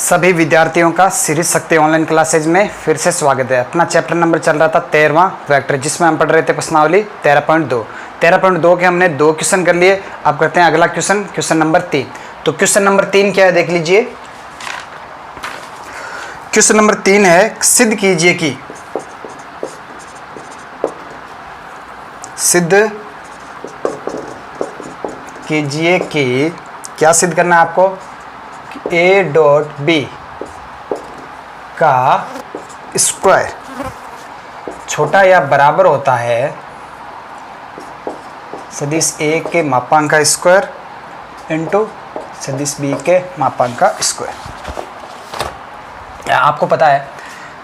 सभी विद्यार्थियों का सीरीज शक्ति ऑनलाइन क्लासेज में फिर से स्वागत है। अपना चैप्टर नंबर चल रहा था 13वां वेक्टर, जिसमें हम पढ़ रहे थे प्रश्नावली 13.2 के हमने 2 क्वेश्चन कर लिए। अब करते हैं अगला क्वेश्चन नंबर 3। तो क्वेश्चन नंबर 3 क्या है देख लीजिए। क्वेश्चन नंबर 3 है, सिद्ध कीजिए कि क्या सिद्ध करना है आपको, a डॉट बी का स्क्वायर छोटा या बराबर होता है सदिश a के मापांक का स्क्वायर इंटू सदिश b के मापांक का स्क्वायर। आपको पता है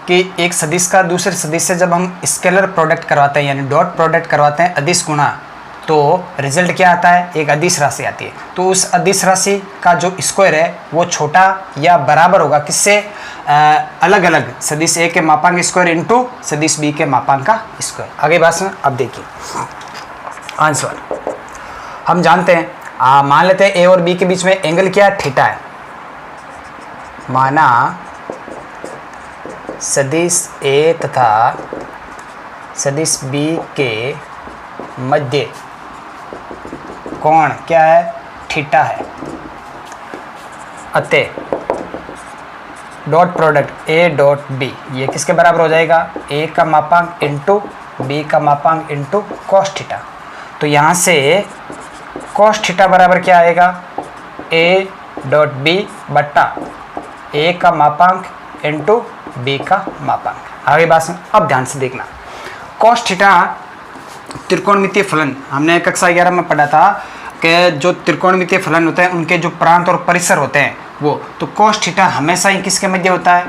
कि एक सदिश का दूसरे सदिश से जब हम स्केलर प्रोडक्ट करवाते हैं यानी डॉट प्रोडक्ट करवाते हैं, अदिश गुणा, तो रिजल्ट क्या आता है, एक अदिश राशि आती है। तो उस अदिश राशि का जो स्क्वायर है वो छोटा या बराबर होगा किससे, अलग अलग सदिश ए के मापांक स्क्वायर इंटू सदिश बी के मापांक का स्क्वायर। आगे बात सुन। अब देखिए आंसर हम जानते हैं, मान लेते हैं ए और बी के बीच में एंगल क्या है, थीटा है। माना सदिश ए तथा सदिश बी के मध्य कोण क्या है, थीटा है। अतः dot product A dot B ये किसके बराबर हो जाएगा, ए का मापांक इंटू बी का मापांक इंटू कॉस थीटा। तो यहाँ से कॉस थीटा बराबर क्या आएगा, ए डॉट बी बट्टा ए का मापांक इंटू बी का मापांक। आगे बात सुन, अब ध्यान से देखना। कॉस थीटा त्रिकोणमितीय फलन, हमने कक्षा 11 में पढ़ा था कि जो त्रिकोणमितीय फलन होते हैं उनके जो प्रांत और परिसर होते हैं वो, तो कॉस थीटा हमेशा ही किसके मध्य होता है,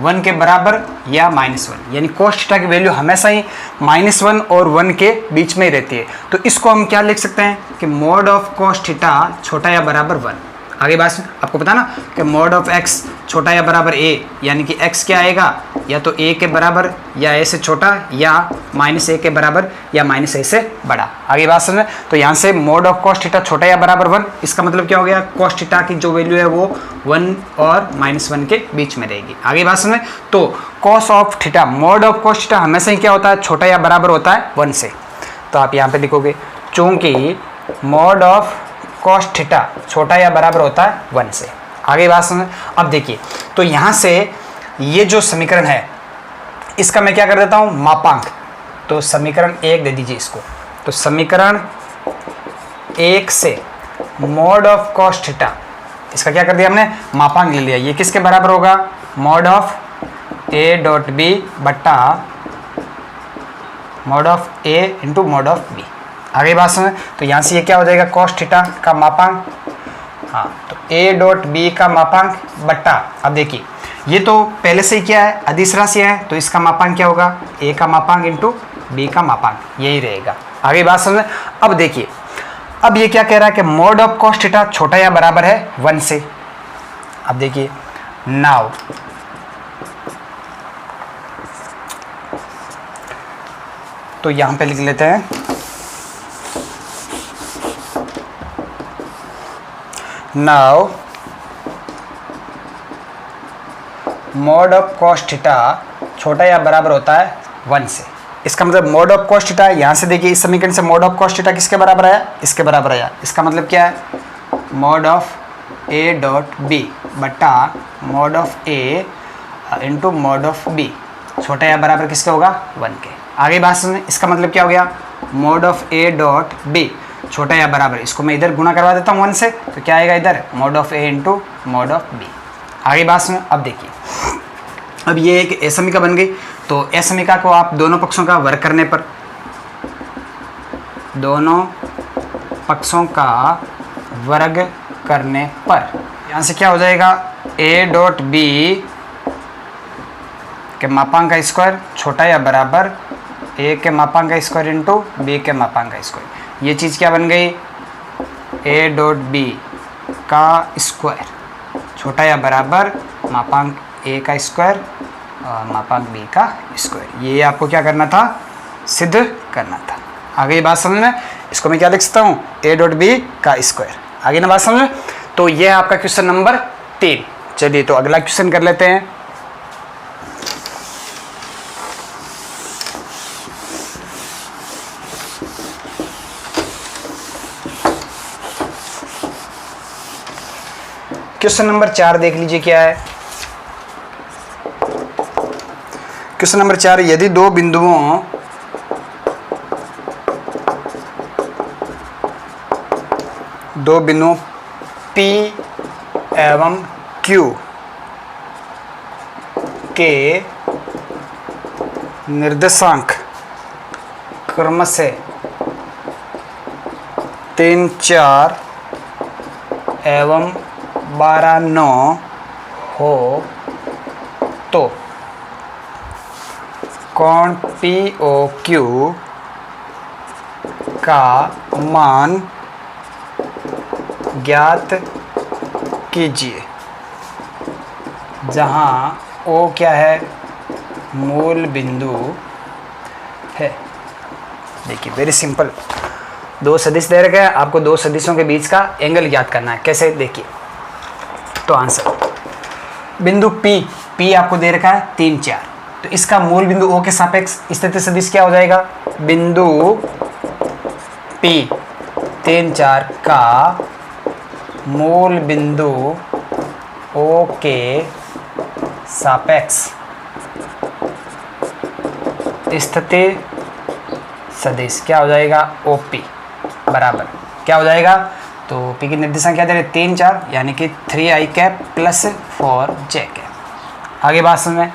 1 के बराबर या -1, यानी कॉस थीटा की वैल्यू हमेशा ही -1 और 1 के बीच में ही रहती है। तो इसको हम क्या लिख सकते हैं कि मॉड ऑफ कॉस थीटा छोटा या बराबर 1। आगे बात आपको पता ना कि मॉड ऑफ x छोटा या बराबर a, यानी कि x क्या आएगा, या तो a के बराबर या a से छोटा, या -a के बराबर या -a से बड़ा। आगे बात समझ। तो यहाँ से मॉड ऑफ कॉस थीटा छोटा या बराबर 1, इसका मतलब क्या हो गया, कॉस थीटा की जो वैल्यू है वो 1 और -1 के बीच में रहेगी। आगे बात समझ। तो cos of theta, mod of cos theta हमेशा ही क्या होता है, छोटा या बराबर होता है 1 से। तो आप यहाँ पे लिखोगे चूंकि मॉड ऑफ कॉस थीटा छोटा या बराबर होता है 1 से। आगे बात समझ। अब देखिए, तो यहाँ से ये जो समीकरण है इसका मैं क्या कर देता हूँ, मापांक। तो समीकरण 1 दे दीजिए इसको। तो समीकरण 1 से मॉड ऑफ कॉस थीटा, इसका क्या कर दिया हमने, मापांक ले लिया। ये किसके बराबर होगा, mod of A dot B बट्टा mod of A into mod of B. आगे बात समझ। तो यहाँ से ये क्या हो जाएगा, कॉस थीटा का मापांक, हाँ, तो ए डॉट बी का मापांक बट्टा, अब देखिए ये तो पहले से ही क्या है, अदिश राशि है, तो इसका मापांक क्या होगा, ए का मापांक इंटू बी का मापांक, यही रहेगा। आगे बात समझ। अब देखिए, अब ये क्या कह रहा है कि मॉड ऑफ कॉस थीटा छोटा या बराबर है 1 से। अब देखिए नाउ तो यहाँ पे लिख लेते हैं, now mod of cos theta छोटा या बराबर होता है 1 से। इसका मतलब मॉड ऑफ कॉस थीटा, यहाँ से देखिए इस समीकरण से मॉड ऑफ कॉस थीटा किसके बराबर आया, इसके बराबर आया। इसका मतलब क्या है, mod of A dot B बट्टा mod of A into mod of B छोटा या बराबर किसके होगा, 1 के। आगे बात सुनिए, इसका मतलब क्या हो गया, mod of A dot B छोटा या बराबर, इसको मैं इधर गुणा करवा देता हूँ 1 से, तो क्या आएगा इधर, mod of A into mod of B. आगे बात सुनो। अब देखिए, अब ये एक ए समीका बन गई। तो ए समीका को आप दोनों पक्षों का वर्ग करने पर, दोनों पक्षों का वर्ग करने पर यहाँ से क्या हो जाएगा, ए डॉट बी के मापांक का स्क्वायर छोटा या बराबर ए के मापांक का स्क्वायर इंटू बी के मापांक का स्क्वायर। ये चीज़ क्या बन गई, ए डॉट बी का स्क्वायर छोटा या बराबर मापांक ए का स्क्वायर और मापांक बी का स्क्वायर। ये आपको क्या करना था, सिद्ध करना था। आगे ये बात समझ में, इसको मैं क्या लिख सकता हूँ, ए डॉट बी का स्क्वायर। आगे ना बात समझ में। तो ये है आपका क्वेश्चन नंबर 3। चलिए तो अगला क्वेश्चन कर लेते हैं। क्वेश्चन नंबर 4 देख लीजिए क्या है। क्वेश्चन नंबर 4, यदि दो बिंदुओं P एवं Q के निर्देशांक क्रमशः 3, 4 एवं 12, 9 हो तो कोण POQ का मान ज्ञात कीजिए, जहाँ O क्या है, मूल बिंदु है। देखिए वेरी सिंपल, दो सदिश दे रखे हैं, आपको दो सदिशों के बीच का एंगल ज्ञात करना है। कैसे, देखिए तो आंसर बिंदु P आपको दे रखा है 3, 4, तो इसका मूल बिंदु O के सापेक्ष स्थिति सदिश क्या हो जाएगा, बिंदु P 3, 4 का मूल बिंदु O के सापेक्ष स्थिति सदिश क्या हो जाएगा, OP बराबर क्या हो जाएगा, तो P की निर्देशांक क्या दे रहे, 3, 4, यानी कि 3i cap plus 4j cap. आगे बात समझ।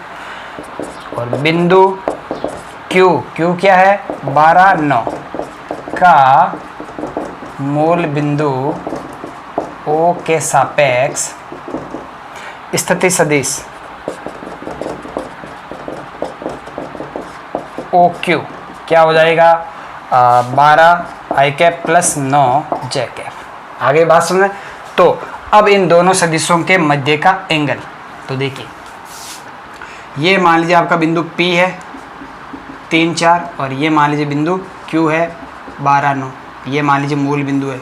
और बिंदु Q क्या है, 12, 9 का मूल बिंदु O के सापेक्ष स्थिति सदिश OQ क्या हो जाएगा, 12 i cap plus 9 j cap. आगे बात समझ। तो अब इन दोनों सदिशों के मध्य का एंगल, तो देखिए ये मान लीजिए आपका बिंदु P है 3, 4, और ये मान लीजिए बिंदु Q है 12, 9, ये मान लीजिए मूल बिंदु है।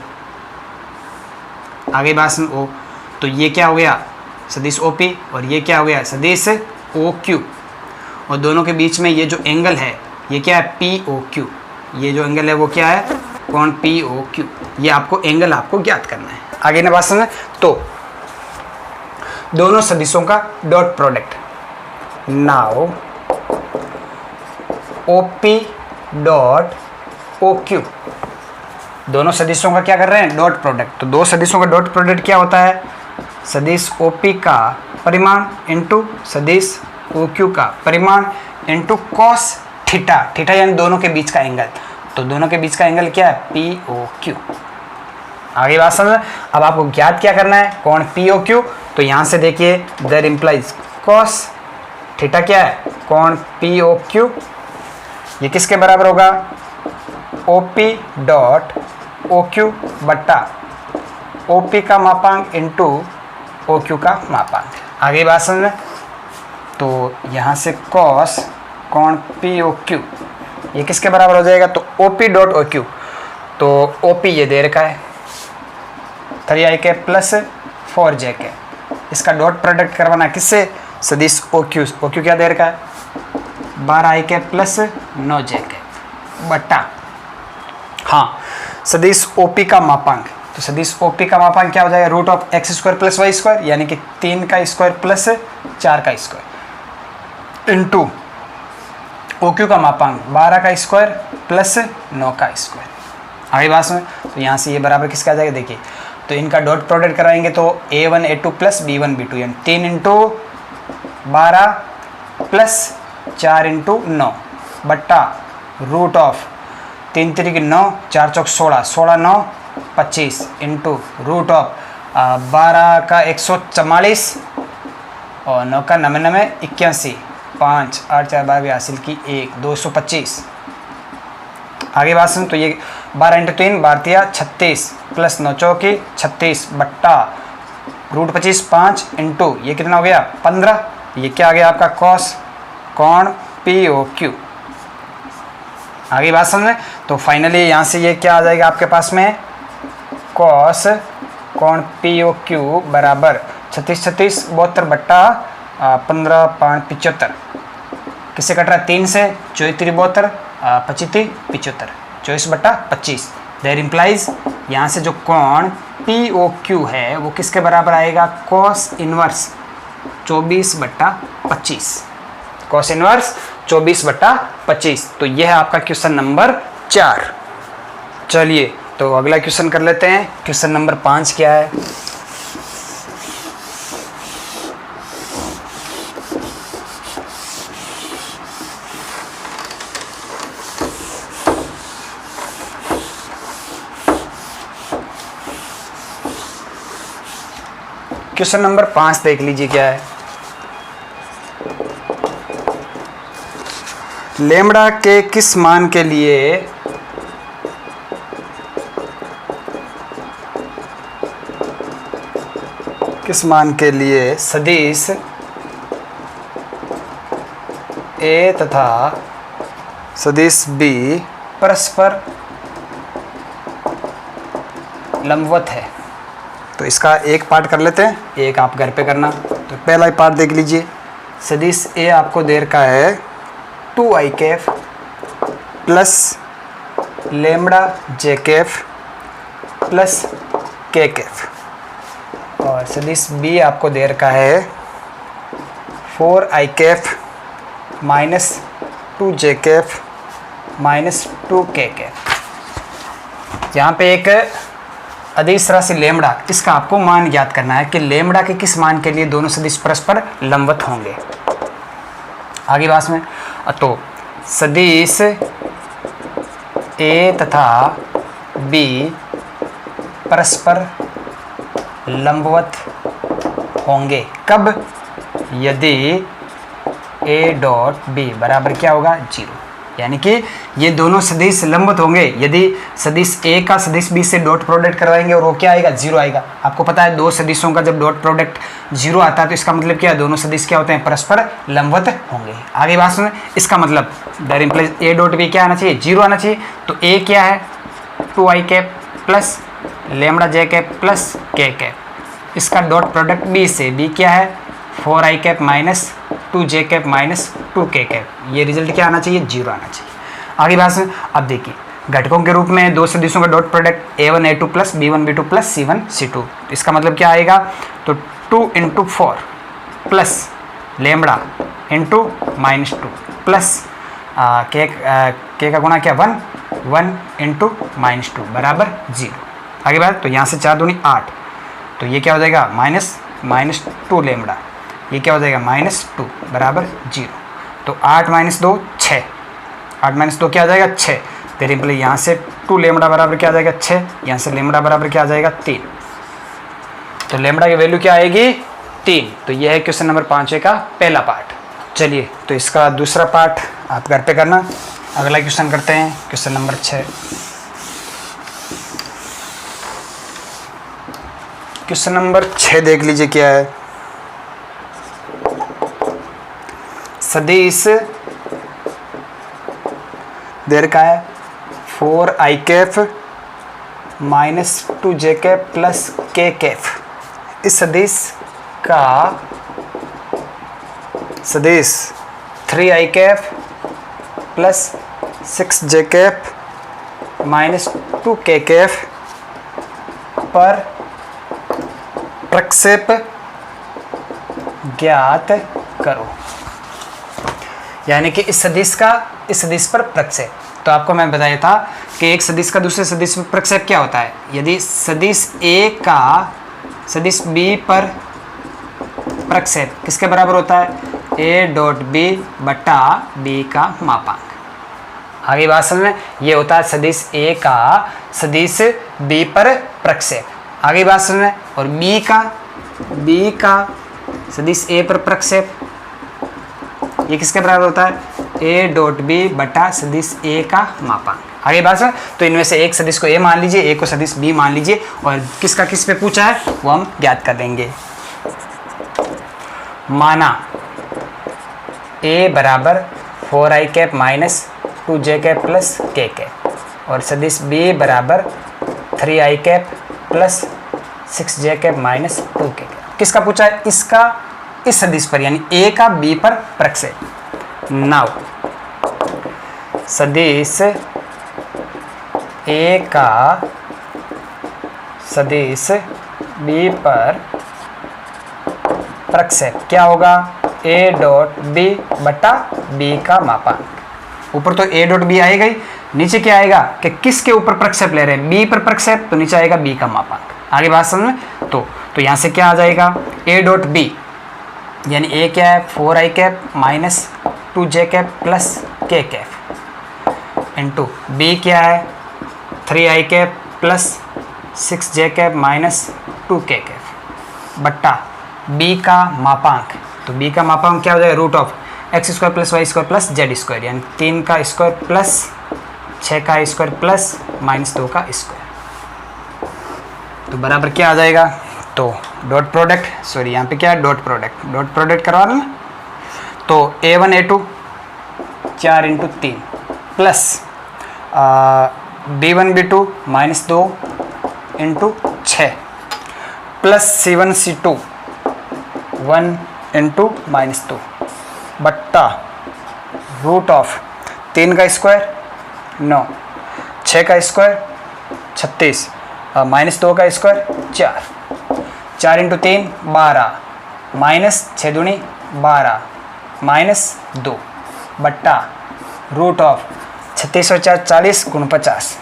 आगे बात समझ। O, तो ये क्या हो गया, सदिश OP, और ये क्या हो गया, सदिश OQ, और दोनों के बीच में ये जो एंगल है ये क्या है, POQ। ये जो एंगल है वो क्या है, कोण POQ। ये आपको एंगल आपको ज्ञात करना है। आगे ना बात समझ। तो दोनों सदिशों का dot product, now OP dot OQ, दोनों सदिशों का क्या कर रहे हैं, डॉट प्रोडक्ट। तो दो सदिशों का डॉट प्रोडक्ट क्या होता है, सदिश OP का परिमाण इंटू सदिश OQ का परिमाण इंटू कॉस थीटा, थीटा यानी दोनों के बीच का एंगल। तो दोनों के बीच का एंगल क्या है, POQ। आगे बात समझ। अब आपको ज्ञात क्या करना है, कोण POQ। तो यहां से देखिए दैट इंप्लाइज कॉस थीटा क्या है, कोण POQ, ये किसके बराबर होगा, OP डॉट OQ बट्टा OP का मापांक इंटू OQ का मापांक। आगे बात समझ। तो यहाँ से कॉस कोण POQ ये किसके बराबर हो जाएगा, तो OP डॉट OQ। तो OP ये दे रखा है 3i cap plus 4j cap, इसका डॉट प्रोडक्ट करवाना किससे, सदिश OQ क्या दे रखा है, 12i cap plus 9j cap बट्टा, हाँ, सदिश OP का मापांक। तो सदिश OP का मापांक क्या हो जाएगा, root of x² plus y², यानी कि 3 का स्क्वायर प्लस 4 का स्क्वायर इंटू OQ का मापांक 12 का स्क्वायर प्लस 9 का स्क्वायर। आगे बात में। तो यहाँ से ये बराबर किसका आ जाएगा, देखिए तो इनका डॉट प्रोडक्ट कराएंगे तो A1 A2 plus B1 B2, यानी 3 इंटू 12 प्लस 4 इंटू 9 बट्टा रूट ऑफ 3 3 की 9, 4 चौक 16, 16 9 25 इंटू रूट ऑफ 12 का 144 और 9 का 99 81, 5 8 4 12 हासिल की 1 225। आगे बात सुन। तो ये 12 इंटू 3 12 36 प्लस 9 चौकी 36 बट्टा रूट 25 5 इंटू ये कितना हो गया 15, ये क्या आ गया आपका कॉस कोण POQ। आगे बात समझ। तो फाइनली यहाँ से ये क्या आ जाएगा आपके पास में, कॉस कोण POQ बराबर 36 36 72 बट्टा 15 5 75। किससे कट रहा है? 3 से। 24 3 72 25 3 75 24 बट्टा 25। देयर इम्प्लाइज यहाँ से जो कोण POQ है वो किसके बराबर आएगा? कॉस इनवर्स 24 बट्टा 25। कॉस इनवर्स 24 बट्टा 25। तो यह है आपका क्वेश्चन नंबर 4। चलिए तो अगला क्वेश्चन कर लेते हैं। क्वेश्चन नंबर 5 क्या है? क्वेश्चन नंबर 5 देख लीजिए क्या है। लैम्ब्डा के किस मान के लिए सदिश A तथा सदिश B परस्पर लंबवत है? तो इसका एक पार्ट कर लेते हैं, एक आप घर पे करना। तो पहला ही पार्ट देख लीजिए। सदिश A आपको दे रखा है 2i Kaif plus lambda j Kaif plus k Kaif, और सदिश B आपको दे रखा है 4i Kaif minus 2j Kaif minus 2k Kaif. यहाँ पे एक अदिश राशि लैम्ब्डा, इसका आपको मान ज्ञात करना है कि लैम्ब्डा के किस मान के लिए दोनों सदिश परस्पर लंबवत होंगे। आगे बात में तो सदिश A तथा B परस्पर लंबवत होंगे कब? यदि A डॉट B बराबर क्या होगा? 0। यानी कि ये दोनों सदिश लंबवत होंगे यदि सदिश A का सदिश B से डॉट प्रोडक्ट करवाएंगे और वो क्या आएगा? 0 आएगा। आपको पता है दो सदिशों का जब डॉट प्रोडक्ट 0 आता है तो इसका मतलब क्या है? दोनों सदिश क्या होते हैं? परस्पर लंबवत होंगे। आगे बात सुने, इसका मतलब that implies A dot B क्या आना चाहिए? 0 आना चाहिए। तो A क्या है? 2i cap plus lambda j cap plus k cap. इसका डॉट प्रोडक्ट B से B क्या है? 4i cap minus 2j cap minus 2k cap. ये रिजल्ट क्या आना चाहिए? 0 आना चाहिए। आगे बात सुन, अब देखिए घटकों के रूप में दो सदिशों का dot product A1 A2 plus B1 B2 plus C1 C2। इसका मतलब क्या आएगा? तो 2 into 4 plus lambda into minus 2 plus के का गुणा क्या? 1 इंटू माइनस 2 बराबर 0। आगे बात, तो यहाँ से 4 दूनी 8, तो ये क्या हो जाएगा? माइनस 2 लैम्ब्डा, ये क्या हो जाएगा? -2 बराबर 0। तो 8 माइनस 2 6, 8 माइनस 2 क्या आ जाएगा? 6। तेरे पहले यहाँ से 2 लैम्ब्डा बराबर क्या आ जाएगा? 6। यहाँ से लैम्ब्डा बराबर क्या आ जाएगा? 3। तो लैम्ब्डा की वैल्यू क्या आएगी? 3। तो यह है क्वेश्चन नंबर 5 का पहला पार्ट। चलिए तो इसका दूसरा पार्ट आप घर पे करना। अगला क्वेश्चन करते हैं, क्वेश्चन नंबर 6। क्वेश्चन नंबर 6 देख लीजिए क्या है। सदिश देर का है 4i Kaif minus 2j Kaif plus k Kaif. इस सदिश का सदिश 3i Kaif plus 6j Kaif minus 2k Kaif पर प्रक्षेप ज्ञात करो। यानी कि इस सदिश पर प्रक्षेप। तो आपको मैं बताया था कि एक सदिश का दूसरे सदिश पर प्रक्षेप क्या होता है? यदि सदिश A का सदिश B पर प्रक्षेप किसके बराबर होता है? A डॉट B बटा B का मापांक। आगे बात समझ में, ये होता है सदिश A का सदिश B पर प्रक्षेप। आगे बात समझ में, और B का सदिश A पर प्रक्षेप ये किसके बराबर होता है? A डॉट B बटा सदिश A का मापांक। आगे बात है, तो इनमें से एक सदिश को A मान लीजिए, एक को सदिश B मान लीजिए, और किसका किस पे पूछा है वो हम ज्ञात कर देंगे। माना A बराबर 4i cap minus 2j cap plus k cap, और सदिश B बराबर 3i cap plus 6j cap minus 2k cap. किसका पूछा है? इसका इस सदिश पर, यानी ए का बी पर प्रक्षेप। नाउ सदिश ए का सदिश बी पर प्रक्षेप क्या होगा? ए डॉट बी बटा बी का मापांक। ऊपर तो ए डॉट बी आएगा ही, नीचे क्या आएगा कि किसके ऊपर प्रक्षेप ले रहे हैं? बी पर प्रक्षेप, तो नीचे आएगा बी का मापांक। आगे बात समझ में? तो यहाँ से क्या आ जाएगा? ए डॉट बी यानी ए क्या है? 4i cap minus 2j cap plus k cap into B क्या है? 3i cap plus 6j cap minus 2k cap बट्टा बी का मापांक। तो बी का मापांक क्या हो जाएगा? Root of X square plus Y square plus Z square, यानी 3 का स्क्वायर प्लस 6 का स्क्वायर प्लस माइनस 2 का स्क्वायर। तो बराबर क्या आ जाएगा? तो डॉट प्रोडक्ट, सॉरी यहाँ पे क्या है? डॉट प्रोडक्ट करवा रहे ना। तो a1 a2 4 into 3 plus b1 b2 minus 2 into 6 plus c1 c2 1 into minus 2 बट्टा रूट ऑफ 3 का स्क्वायर 9, 6 का स्क्वायर 36 माइनस 2 का स्क्वायर 4 इंटू 3 12 माइनस 6 दूनी 12 माइनस 2 बट्टा रूट ऑफ 36 और 4 40 गुण 50।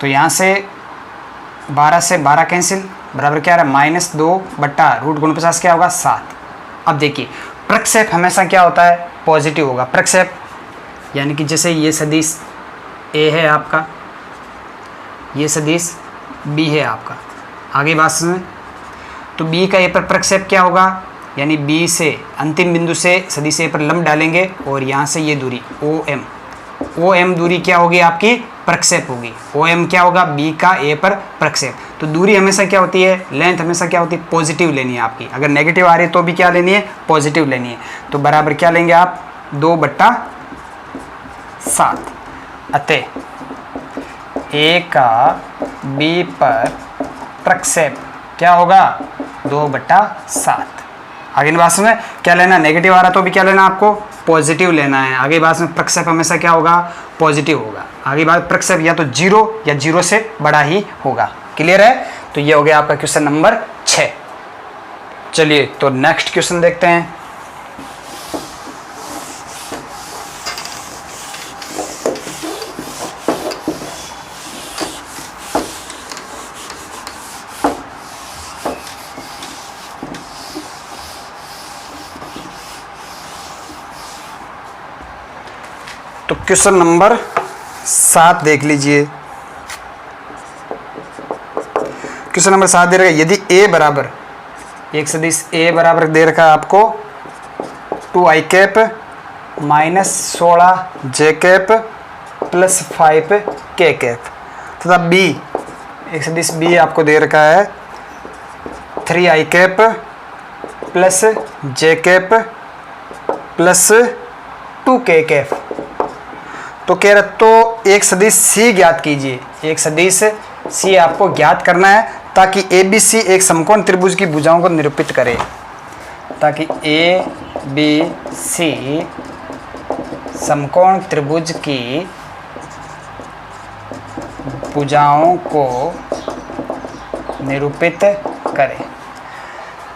तो यहाँ से 12 से 12 कैंसिल, बराबर क्या आ रहा है? माइनस 2 बट्टा रूट गुण 50 क्या होगा? 7। अब देखिए प्रक्षेप हमेशा क्या होता है? पॉजिटिव होगा। प्रक्षेप यानी कि जैसे ये सदिश ए है आपका, ये सदिश बी है आपका। आगे बात सुनें, तो बी का ए पर प्रक्षेप क्या होगा? यानी बी से अंतिम बिंदु से सदिश ए पर लंब डालेंगे और यहाँ से ये दूरी ओ एम दूरी क्या होगी? आपकी प्रक्षेप होगी। ओ एम क्या होगा? बी का ए पर प्रक्षेप। तो दूरी हमेशा क्या होती है? लेंथ हमेशा क्या होती है? पॉजिटिव लेनी है आपकी। अगर नेगेटिव आ रही है तो भी क्या लेनी है? पॉजिटिव लेनी है। तो बराबर क्या लेंगे आप? 2/7। अतः ए का बी पर प्रक्षेप क्या होगा? 2/7। आगे बात में क्या लेना? नेगेटिव आ रहा तो भी क्या लेना आपको? पॉजिटिव लेना है। आगे बात में प्रक्षेप हमेशा क्या होगा? पॉजिटिव होगा। आगे बात प्रक्षेप या तो 0 या 0 से बड़ा ही होगा। क्लियर है? तो ये हो गया आपका क्वेश्चन नंबर 6। चलिए तो नेक्स्ट क्वेश्चन देखते हैं। तो क्वेश्चन नंबर 7 देख लीजिए। क्वेश्चन नंबर 7 दे रखा है, यदि a बराबर, एक सदिश a बराबर दे रखा है आपको 2i cap minus 16j cap plus 5k cap, तथा b, एक सदिश b आपको दे रखा है 3i cap plus j cap plus 2k cap. तो कह रहा तो एक सदिश C ज्ञात कीजिए। एक सदिश C आपको ज्ञात करना है ताकि ABC एक समकोण त्रिभुज की भुजाओं को निरूपित करे, ताकि ABC समकोण त्रिभुज की भुजाओं को निरूपित करे।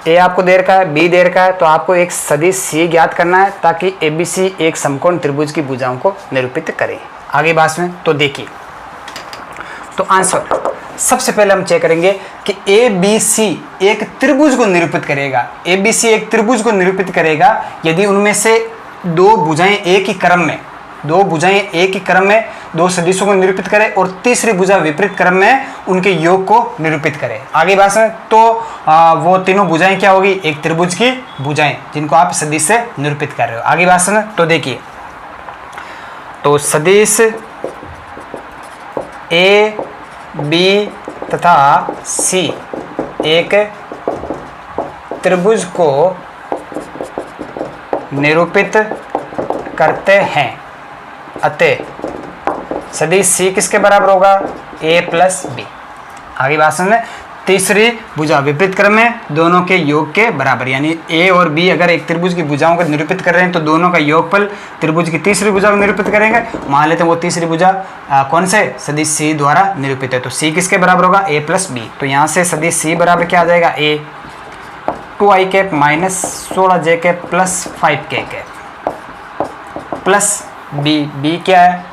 ए आपको दे रखा है, बी दे रखा है, तो आपको एक सदिश C ज्ञात करना है ताकि ABC एक समकोण त्रिभुज की भुजाओं को निरूपित करे। आगे बात में तो देखिए, तो आंसर सबसे पहले हम चेक करेंगे कि ABC एक त्रिभुज को निरूपित करेगा। ABC एक त्रिभुज को निरूपित करेगा यदि उनमें से दो भुजाएं एक ही क्रम में, दो सदिशों को निरूपित करे और तीसरी भुजा विपरीत क्रम में उनके योग को निरूपित करे। आगे बात में तो वो तीनों भुजाएं क्या होगी? एक त्रिभुज की भुजाएं जिनको आप सदिश से निरूपित कर रहे हो। आगे बात में तो देखिए, तो सदिश ए बी तथा सी एक त्रिभुज को निरूपित करते हैं, अतः सदिश C किसके बराबर होगा? A plus B. आगे बात समझ में, तीसरी भुजा विपरीत क्रम में दोनों के योग के बराबर, यानी ए और बी अगर एक त्रिभुज की भुजाओं को निरूपित कर रहे हैं तो दोनों का योगफल त्रिभुज की तीसरी भुजा को निरूपित करेंगे। मान लेते हैं वो तीसरी भुजा कौन से सदिश सी द्वारा निरूपित है, तो सी किसके बराबर होगा, ए प्लस बी। तो यहाँ से सदिश सी बराबर क्या आ जाएगा, A 2i cap minus 16j cap plus 5k cap plus B, B क्या है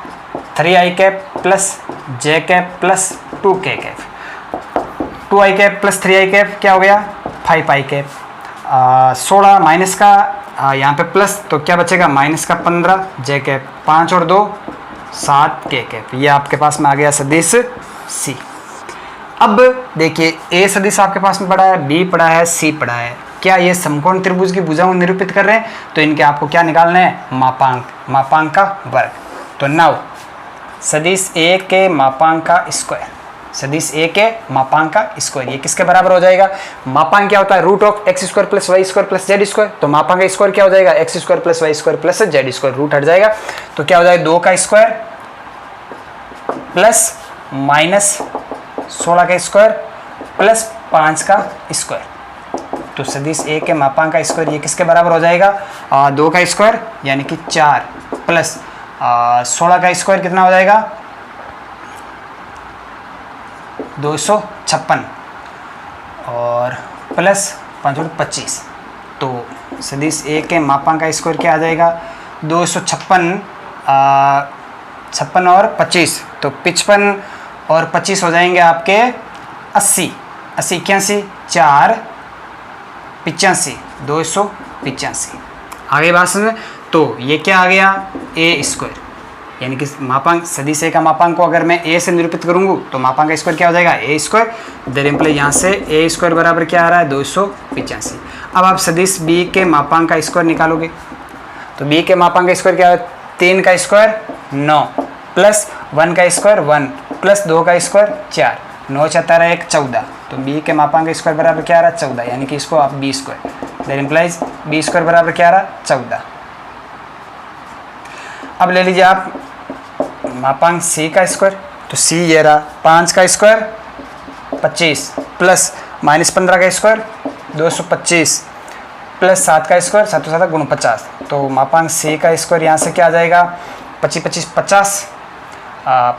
3i cap plus j cap plus 2k cap, 2i cap plus 3i cap क्या हो गया 5i कैप, 16 माइनस का यहाँ पे प्लस तो क्या बचेगा माइनस का 15 j कैप, 5 और 2 7k कैप। ये आपके पास में आ गया सदिश सी। अब देखिए ए सदिश आपके पास में पड़ा है, बी पड़ा है, सी पड़ा है, क्या ये समकोण त्रिभुज की भुजाओं को निरूपित कर रहे हैं, तो इनके आपको क्या निकालना है, मापांक, मापांक का वर्ग। तो नाउ सदिश ए के मापांक का स्क्वायर, सदिश ए के मापांक का स्क्वायर ये किसके बराबर हो जाएगा, मापांक क्या होता है root of X square plus Y square plus Z square, तो मापांक का स्क्वायर क्या हो जाएगा X square plus Y square plus Z square, root हट जाएगा तो क्या हो जाएगा 2 का स्क्वायर प्लस माइनस 16 का स्क्वायर प्लस 5 का स्क्वायर। तो सदिश ए के मापांक का स्क्वायर ये किसके बराबर हो जाएगा 2 का स्क्वायर यानी कि 4 प्लस 16 का स्क्वायर कितना हो जाएगा 256 और प्लस 5 और 25। तो सदिश ए के मापांक का स्क्वायर क्या आ जाएगा 256 56 और 25, तो 55 और 25 हो जाएंगे आपके 80, 80 81 4 85 285। आगे बात समझ, तो ये क्या आ गया ए स्क्वायर, यानी कि मापांक सदिश ए का मापांक को अगर मैं ए से निरूपित करूंगा तो मापांक का स्क्वायर क्या हो जाएगा ए स्क्वायर, देयर इम्प्लाई यहाँ से ए स्क्वायर बराबर क्या आ रहा है 285। अब आप सदिश बी के मापांक का स्क्वायर निकालोगे तो बी के मापांक का स्क्वायर क्या है 3 का स्क्वायर 9 प्लस 1 का स्क्वायर 1 प्लस 2 का स्क्वायर 4, 9 4 1 14, तो बी के मापांक का स्क्वायर बराबर क्या आ रहा है 14, यानी कि इसको आप B square, that implies B square बराबर क्या आ रहा है 14। अब ले लीजिए आप मापांक सी का स्क्वायर, तो सी ये रहा 5 का स्क्वायर 25 प्लस माइनस 15 का स्क्वायर 225 प्लस 7 का स्क्वायर 7 7 गुण 50, तो मापांक सी का स्क्वायर यहाँ से क्या आ जाएगा 25 25 50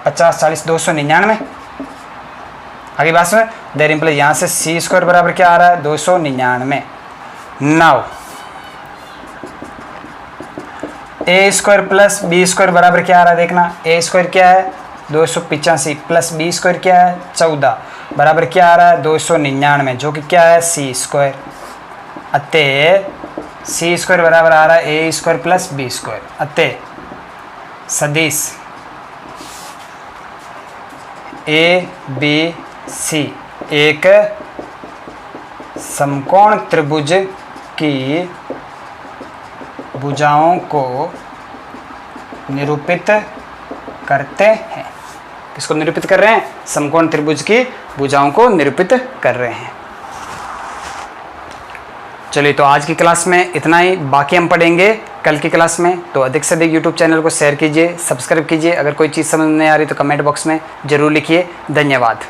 50 40 299। आगे बात में देयर इम्प्लाई यहाँ से सी स्क्वायर बराबर क्या आ रहा है 299। नाउ ए स्क्वायर प्लस बी स्क्वायर बराबर क्या आ रहा है देखना, ए स्क्वायर क्या है 285 प्लस बी स्क्वायर क्या है 14 बराबर क्या आ रहा है 299, जो कि क्या है सी स्क्वायर। अतः सी स्क्वायर बराबर आ रहा है ए स्क्वायर प्लस बी स्क्वायर। अतः सदिश ए बी सी एक समकोण त्रिभुज की भुजाओं को निरूपित करते हैं। किसको निरूपित कर रहे हैं, समकोण त्रिभुज की भुजाओं को निरूपित कर रहे हैं। चलिए तो आज की क्लास में इतना ही, बाकी हम पढ़ेंगे कल की क्लास में। तो अधिक से अधिक यूट्यूब चैनल को शेयर कीजिए, सब्सक्राइब कीजिए। अगर कोई चीज़ समझ नहीं आ रही तो कमेंट बॉक्स में ज़रूर लिखिए। धन्यवाद।